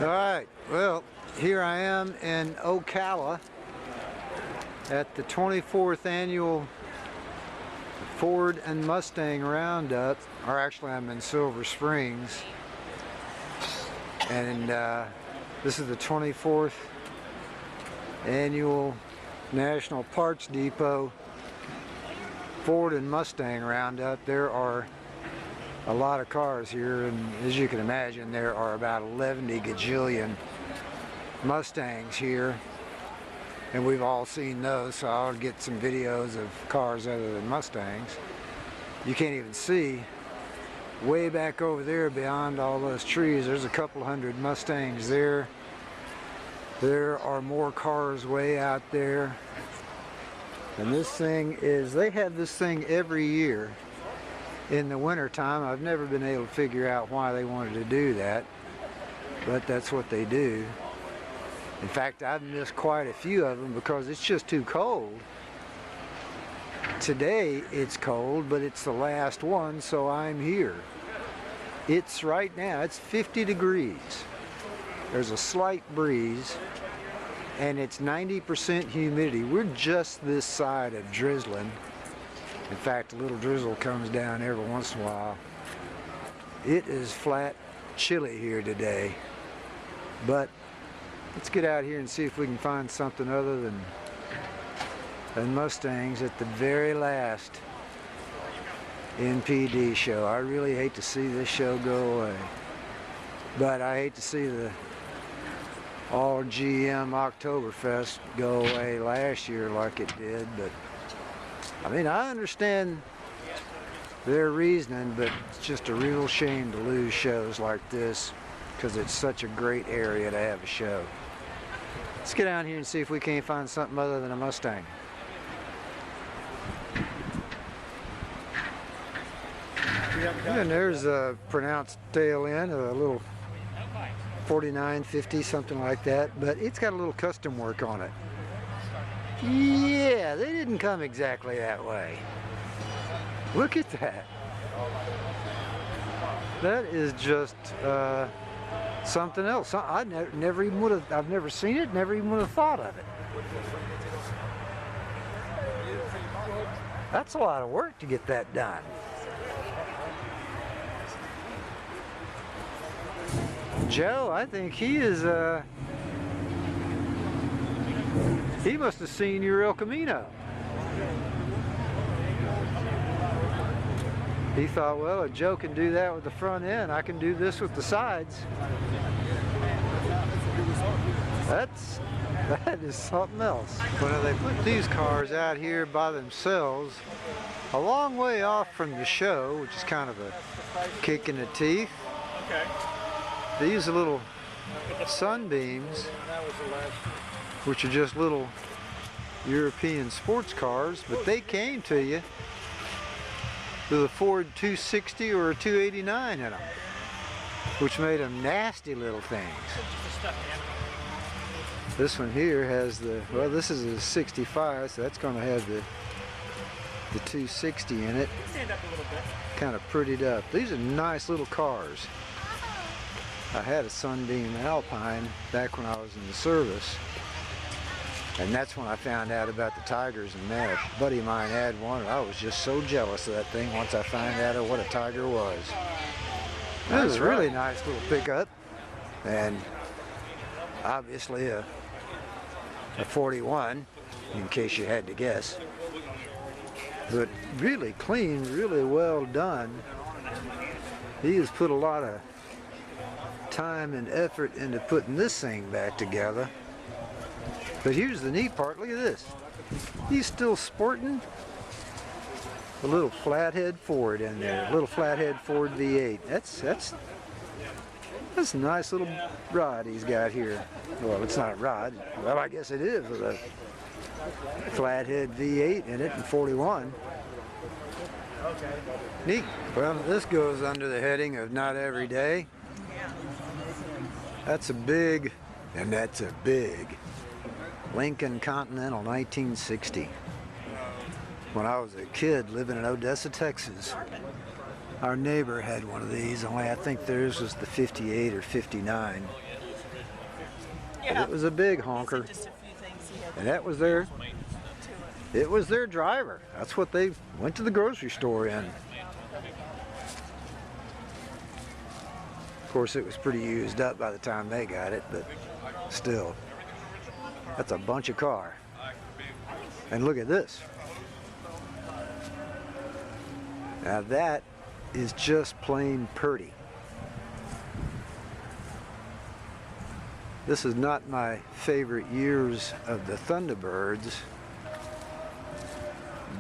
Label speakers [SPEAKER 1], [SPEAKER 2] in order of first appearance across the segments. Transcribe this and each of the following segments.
[SPEAKER 1] Alright, well, here I am in Ocala at the 24th annual Ford and Mustang Roundup, or actually I'm in Silver Springs, and this is the 24th annual National Parts Depot Ford and Mustang Roundup. There are a lot of cars here, and as you can imagine, there are about 11 gajillion Mustangs here, and we've all seen those, so I'll get some videos of cars other than Mustangs. You can't even see way back over there beyond all those trees. There's a couple hundred Mustangs there. There are more cars way out there, and this thing is, they have this thing every year in the winter time. I've never been able to figure out why they wanted to do that, but that's what they do. In fact, I've missed quite a few of them because it's just too cold. Today it's cold, but it's the last one, so I'm here. It's right now, it's 50 degrees. There's a slight breeze, and it's 90% humidity. We're just this side of drizzling. In fact, a little drizzle comes down every once in a while. It is flat chilly here today, but let's get out here and see if we can find something other than Mustangs at the very last NPD show. I really hate to see this show go away, but I hate to see the all GM Oktoberfest go away last year like it did. But I mean, I understand their reasoning, but it's just a real shame to lose shows like this because it's such a great area to have a show. Let's get down here and see if we can't find something other than a Mustang. And there's a pronounced tail end of a little 4950, something like that, but it's got a little custom work on it. Yeah, they didn't come exactly that way. Look at that. That is just something else. I never even would have. I've never seen it. Never even would have thought of it. That's a lot of work to get that done. Joe, I think he is. He must have seen your El Camino. He thought, well, if Joe can do that with the front end, I can do this with the sides. That is something else. Well, they put these cars out here by themselves, a long way off from the show, which is kind of a kick in the teeth. These little Sunbeams, which are just little European sports cars, but they came to you with a Ford 260 or a 289 in them, which made them nasty little things. This one here has the, well, this is a 65, so that's going to have the 260 in it. Kind of prettied up. These are nice little cars. I had a Sunbeam Alpine back when I was in the service, and that's when I found out about the Tigers and that. A buddy of mine had one, and I was just so jealous of that thing once I found out what a Tiger was. It was a really nice little pickup, and obviously a 41, in case you had to guess. But really clean, really well done. He has put a lot of time and effort into putting this thing back together. But here's the neat part, look at this. He's still sporting a little flathead Ford in there, a little flathead Ford V8. That's a nice little rod he's got here. Well, it's not a rod. Well, I guess it is with a flathead V8 in it and 41. Neat. Well, this goes under the heading of not every day. That's a big Lincoln Continental 1960. When I was a kid living in Odessa, Texas, our neighbor had one of these, only I think theirs was the 58 or 59. but it was a big honker. And that was their, it was their driver. That's what they went to the grocery store in. Of course, it was pretty used up by the time they got it, but still, that's a bunch of car. And look at this. Now that is just plain pretty. This is not my favorite years of the Thunderbirds,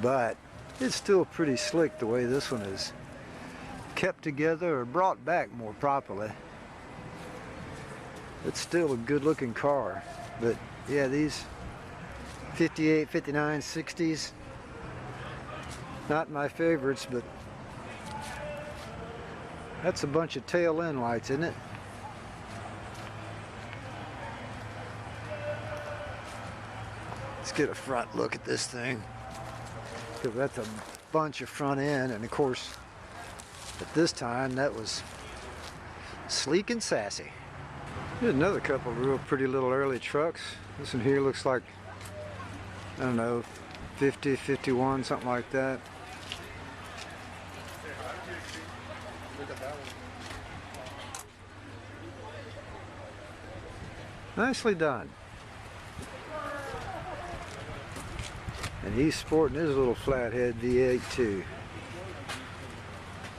[SPEAKER 1] but it's still pretty slick the way this one is kept together or brought back more properly. It's still a good looking car, but yeah, these 58, 59, 60s, not my favorites, but that's a bunch of tail end lights, isn't it? Let's get a front look at this thing, because that's a bunch of front end, and of course at this time that was sleek and sassy. Here's another couple of real pretty little early trucks. This one here looks like, I don't know, 50, 51, something like that. Nicely done. And he's sporting his little flathead V8 too.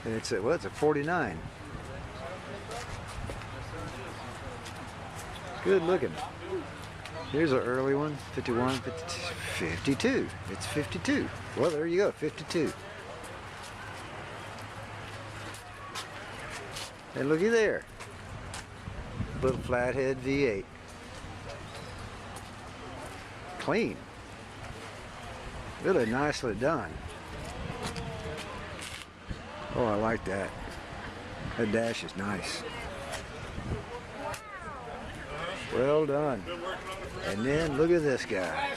[SPEAKER 1] And it's a, well, it's a 49. Good looking. Here's an early one, 51, 52. It's 52. Well, there you go, 52. And looky there. Little flathead V8. Clean. Really nicely done. Oh, I like that. That dash is nice. Well done. And then look at this guy.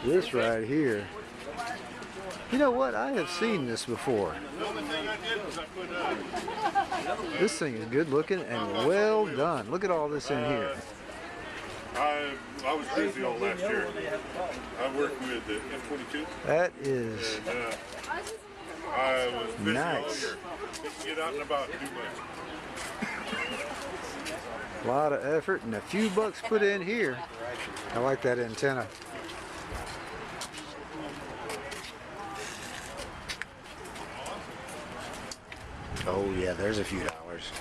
[SPEAKER 1] This right here. You know what? I have seen this before. This thing is good looking and well done. Look at all this in here.
[SPEAKER 2] I was busy all last year. I worked with the F-22.
[SPEAKER 1] That is
[SPEAKER 2] I was busy
[SPEAKER 1] nice.
[SPEAKER 2] all year. Didn't get out and about too much.
[SPEAKER 1] A lot of effort and a few bucks put in here. I like that antenna. Oh yeah, there's a few dollars.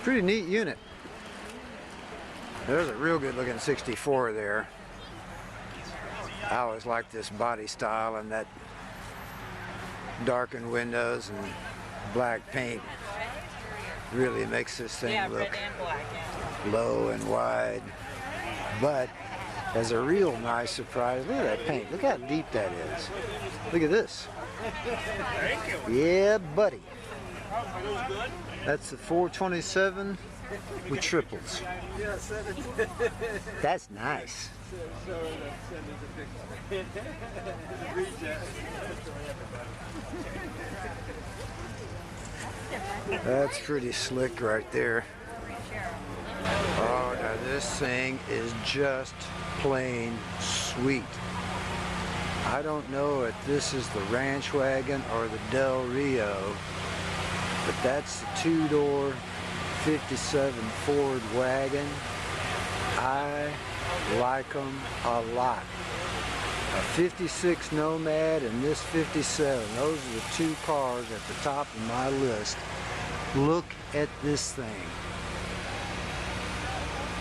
[SPEAKER 1] Pretty neat unit. There's a real good looking 64 there. I always like this body style and that darkened windows and black paint. Really makes this thing look low and wide. But as a real nice surprise, look at that paint. Look how deep that is. Look at this. Yeah, buddy. That's the 427 with triples. That's nice. That's pretty slick right there. Oh, now this thing is just plain sweet. I don't know if this is the Ranch Wagon or the Del Rio, but that's the two-door 57 Ford wagon. I like them a lot. A 56 Nomad and this 57. Those are the two cars at the top of my list. Look at this thing.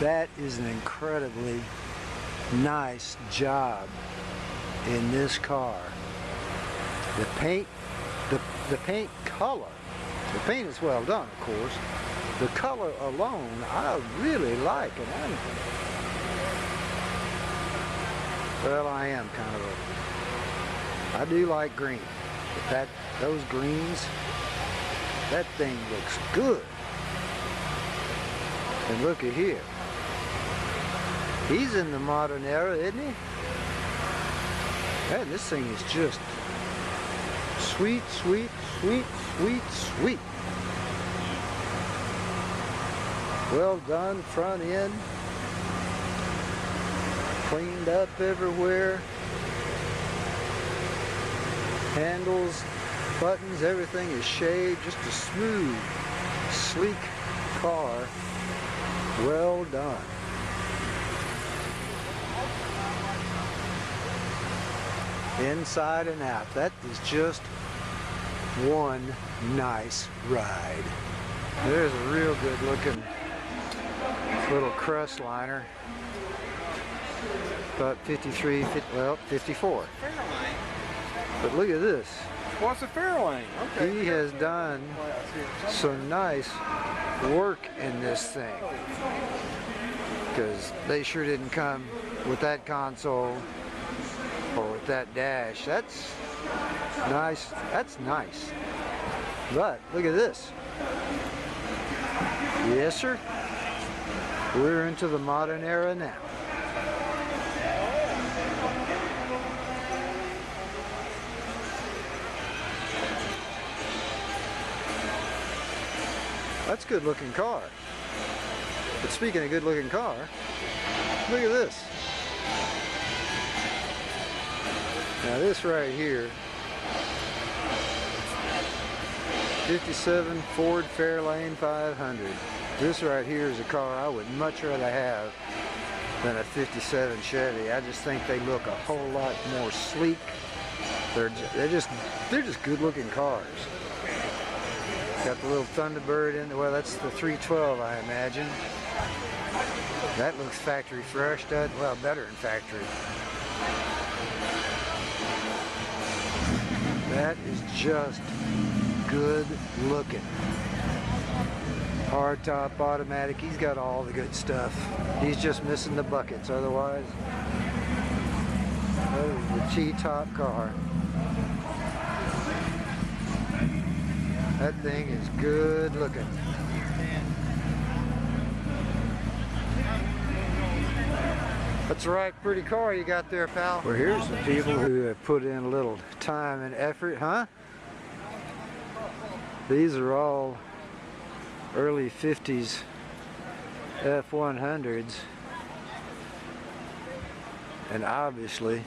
[SPEAKER 1] That is an incredibly nice job in this car. The paint, the paint color, the paint is well done, of course. The color alone, I really like it. Well, I am kind of I do like green, but those greens, that thing looks good. And look at here. He's in the modern era, isn't he? Man, this thing is just sweet, sweet, sweet, sweet, sweet. Well done, front end. Cleaned up everywhere. Handles, buttons, everything is shaved. Just a smooth, sleek car. Well done. Inside and out. That is just one nice ride. There's a real good looking little crust liner. About 53, well, 54. But look at this.
[SPEAKER 3] What's a Fairlane? Okay.
[SPEAKER 1] He has done some nice work in this thing. Because they sure didn't come with that console or with that dash. That's nice. That's nice. But look at this. Yes, sir. We're into the modern era now. That's a good looking car. But speaking of good looking car, look at this. Now this right here, 57 Ford Fairlane 500. This right here is a car I would much rather have than a 57 Chevy. I just think they look a whole lot more sleek. They're just good looking cars. Got the little Thunderbird in there. Well, that's the 312, I imagine. That looks factory fresh, doesn't it? Well, better than factory. That is just good looking. Hardtop automatic. He's got all the good stuff. He's just missing the buckets. Otherwise, that is the T-top car. That thing is good looking. That's a right pretty car you got there, pal. Well, here's some people who have put in a little time and effort, huh? These are all early 50s F100s. And obviously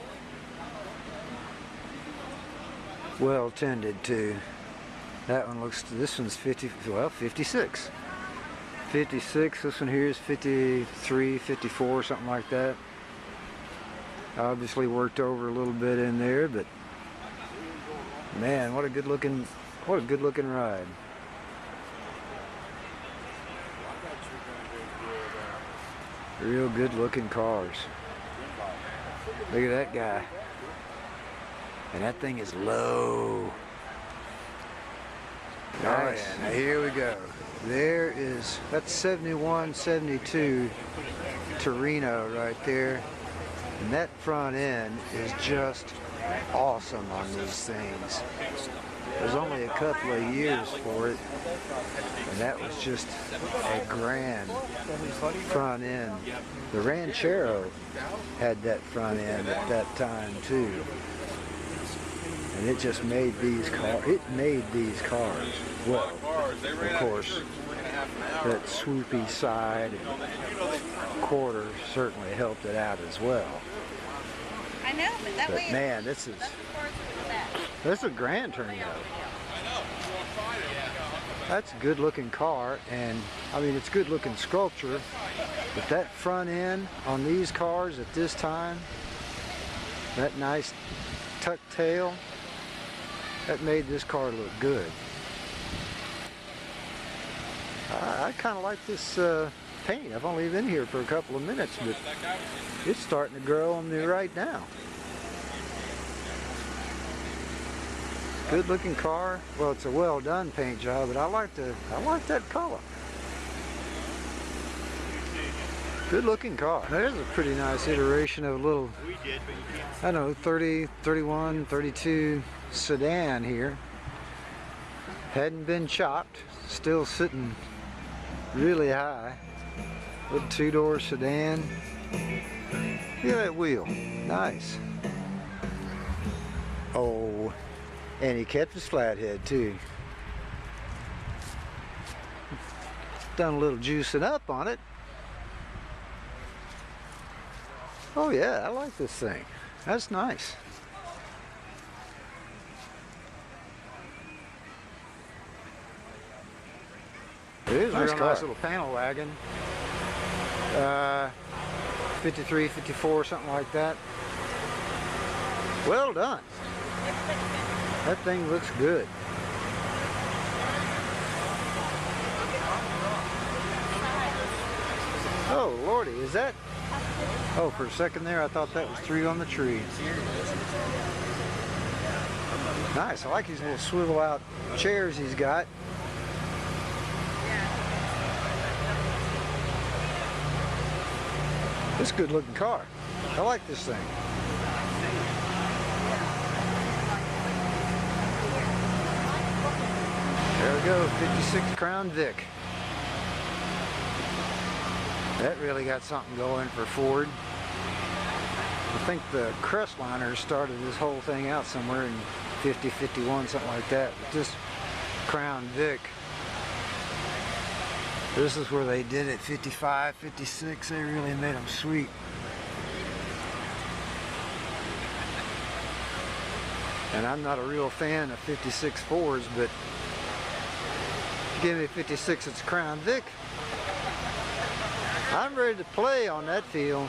[SPEAKER 1] well tended to. That one looks, this one's 56. 56, this one here is 53, 54, something like that. Obviously worked over a little bit in there, but man, what a good looking ride. Real good looking cars. Look at that guy. And that thing is low. Nice. Oh, yeah. Now here we go. There is, that's 71, 72 Torino right there. And that front end is just awesome on these things. There's only a couple of years for it. And that was just a grand front end. The Ranchero had that front end at that time too. And it just made these cars, well, of course, that swoopy side and quarter certainly helped it out as well.
[SPEAKER 4] I know, but that way.
[SPEAKER 1] Man, this is a grand Torino. That's a good looking car, and I mean it's good looking sculpture, but that front end on these cars at this time, that nice tuck tail, that made this car look good. I kind of like this paint. I've only been here for a couple of minutes, but it's starting to grow on me right now. Good looking car. Well, it's a well done paint job, but I like that color. Good looking car. There's a pretty nice iteration of a little, I don't know, 30, 31, 32 sedan here. Hadn't been chopped, still sitting really high. Little two-door sedan. Look at that wheel, nice. Oh, and he kept his flathead too. Done a little juicing up on it. Oh yeah, I like this thing. That's nice. It is a real nice little panel wagon. 53, 54, something like that. Well done. That thing looks good. Oh lordy, is that? Oh, for a second there I thought that was 3 on the tree. Nice, I like these little swivel out chairs he's got. It's a good looking car. I like this thing. There we go, 56 Crown Vic. That really got something going for Ford. I think the Crestliners started this whole thing out somewhere in 50, 51, something like that. But this Crown Vic, this is where they did it, 55, 56, they really made them sweet. And I'm not a real fan of 56 Fords, but if you give me a 56, it's a Crown Vic. I'm ready to play on that field.